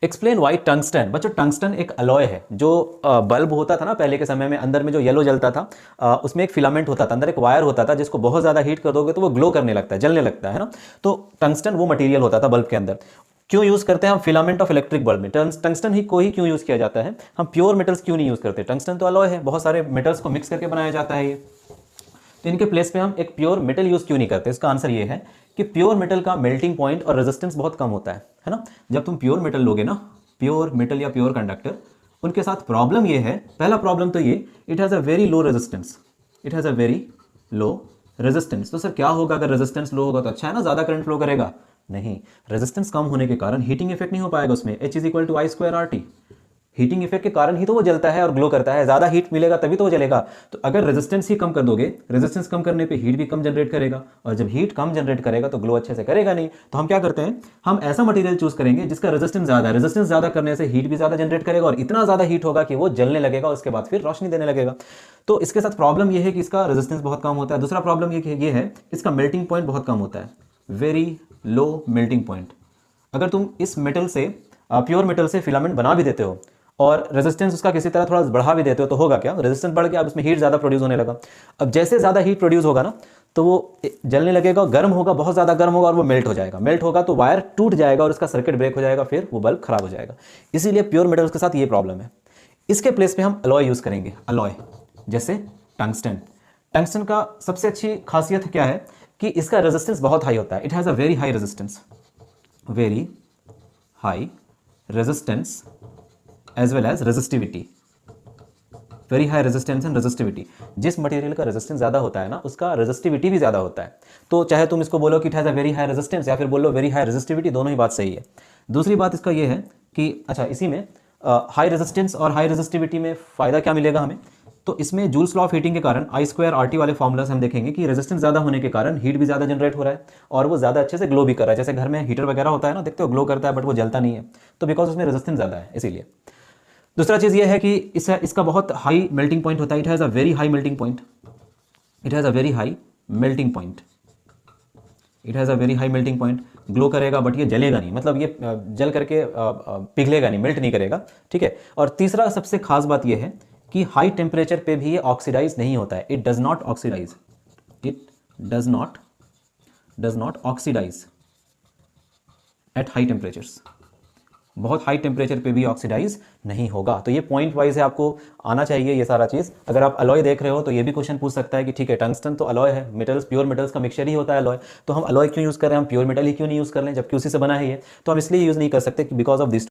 Explain why tungsten. बच्चों tungsten एक alloy है। जो बल्ब होता था ना पहले के समय में, अंदर में जो येलो जलता था, उसमें एक फिलामेंट होता था, अंदर एक वायर होता था, जिसको बहुत ज़्यादा हीट कर दोगे तो वो ग्लो करने लगता है, जलने लगता है ना। तो टंगस्टन वो मटेरियल होता था बल्ब के अंदर। क्यों यूज़ करते हैं हम फिलामेंट ऑफ इलेक्ट्रिक बल्ब में? टंगस्टन ही को ही क्यों यूज़ किया जाता है? हम प्योर मेटल्स क्यों नहीं यूज़ करते? टंगस्टन तो अलॉय है, बहुत सारे मेटल्स को मिक्स करके बनाया जाता है ये। तो इनके प्लेस पे हम एक प्योर मेटल यूज़ क्यों नहीं करते? इसका आंसर ये है कि प्योर मेटल का मेल्टिंग पॉइंट और रेजिस्टेंस बहुत कम होता है ना। जब तुम प्योर मेटल लोगे ना, प्योर मेटल या प्योर कंडक्टर, उनके साथ प्रॉब्लम ये है, पहला प्रॉब्लम तो ये, it has a very low resistance. It has a very low resistance. तो सर क्या होगा अगर रेजिस्टेंस लो होगा? तो अच्छा है ना, ज़्यादा करंट फ्लो करेगा? नहीं, रेजिस्टेंस कम होने के कारण हीटिंग इफेक्ट नहीं हो पाएगा उसमें। H is equal to I square R T. Heating effect के कारण ही तो वो जलता है और ग्लो करता है, ज़्यादा हीट मिलेगा तभी तो वो जलेगा। तो अगर रेजिस्टेंस ही कम कर दोगे, रेजिस्टेंस कम करने पे हीट भी कम जनरेट करेगा, और जब हीट कम जनरेट करेगा तो ग्लो अच्छे से करेगा नहीं। तो हम क्या करते हैं, हम ऐसा मटेरियल चूज करेंगे जिसका रेजिस्टेंस ज़्यादा है। रेजिस्टेंस ज़्यादा करने से हीट भी ज़्यादा जनरेट करेगा, और इतना ज़्यादा हीट होगा कि वो जलने लगेगा, उसके बाद फिर रोशनी देने लगेगा। तो इसके साथ प्रॉब्लम ये है कि इसका रेजिस्टेंस बहुत कम होता है। दूसरा प्रॉब्लम ये है, इसका मेल्टिंग पॉइंट बहुत कम होता है, वेरी लो मेल्टिंग पॉइंट। अगर तुम इस मेटल से, प्योर मेटल से फिलामेंट बना भी देते हो और रेजिस्टेंस उसका किसी तरह थोड़ा बढ़ा भी देते हो, तो होगा क्या? रेजिस्टेंस बढ़ गया, अब उसमें हीट ज़्यादा प्रोड्यूस होने लगा। अब जैसे ज़्यादा हीट प्रोड्यूस होगा ना, तो वो जलने लगेगा, गर्म होगा, बहुत ज़्यादा गर्म होगा, और वो मेल्ट हो जाएगा। मेल्ट होगा तो वायर टूट जाएगा और उसका सर्किट ब्रेक हो जाएगा, फिर वो बल्ब खराब हो जाएगा। इसीलिए प्योर मेटल्स के साथ ये प्रॉब्लम है। इसके प्लेस पे हम अलॉय यूज़ करेंगे, अलॉय जैसे टंगस्टन। टंगस्टन का सबसे अच्छी खासियत क्या है कि इसका रेजिस्टेंस बहुत हाई होता है। It has a very high resistance, very high resistance as well as resistivity, very high resistance and resistivity. जिस मटेरियल का रेजिस्टेंस ज़्यादा होता है ना, उसका रेजिस्टिविटी भी ज़्यादा होता है। तो चाहे तुम इसको बोलो कि it has a very high resistance, या फिर बोलो वेरी हाई रेजिस्टिविटी, दोनों ही बात सही है। दूसरी बात इसका ये है कि अच्छा, इसी में हाई रेजिस्टेंस और हाई रेजिस्टिविटी में फ़ायदा क्या मिलेगा हमें? तो इसमें जूल्स लॉ ऑफ हीटिंग के कारण आई स्क्वायर आर टी वाले फॉर्मूला से हम देखेंगे कि रेजिस्टेंस ज़्यादा होने के कारण हीट भी ज़्यादा जनरेट हो रहा है, और वो ज़्यादा अच्छे से ग्लो भी कर रहा है। जैसे घर में हीटर वगैरह होता है ना, देखते हो ग्लो करता है बट वो जलता नहीं है, तो बिकॉज उसमें रेजिस्टेंस ज़्यादा है, इसीलिए। दूसरा चीज़ ये है कि इसका बहुत हाई मेल्टिंग पॉइंट होता है। It has a very high melting point. It has a very high melting point. It has a very high melting point. Glow करेगा बट ये जलेगा नहीं, मतलब ये जल करके पिघलेगा नहीं, मेल्ट नहीं करेगा, ठीक है। और तीसरा सबसे खास बात ये है कि हाई टेम्परेचर पे भी ये ऑक्सीडाइज नहीं होता है। It does not oxidise, it does not oxidise at high temperatures. बहुत हाई टेम्परेचर पे भी ऑक्सीडाइज नहीं होगा। तो ये पॉइंट वाइज है, आपको आना चाहिए ये सारा चीज़। अगर आप अलॉय देख रहे हो तो ये भी क्वेश्चन पूछ सकता है कि ठीक है, टंगस्टन तो अलॉय है, मेटल्स, प्योर मेटल्स का मिक्सचर ही होता है अलॉय, तो हम अलॉय क्यों यूज़ कर रहे हैं, हम प्योर मेटल ही क्यों नहीं यूज़ कर रहे हैं, जबकि उसी से बना है ये? तो हम इसलिए यूज़ नहीं कर सकते कि बिकॉज ऑफ दिस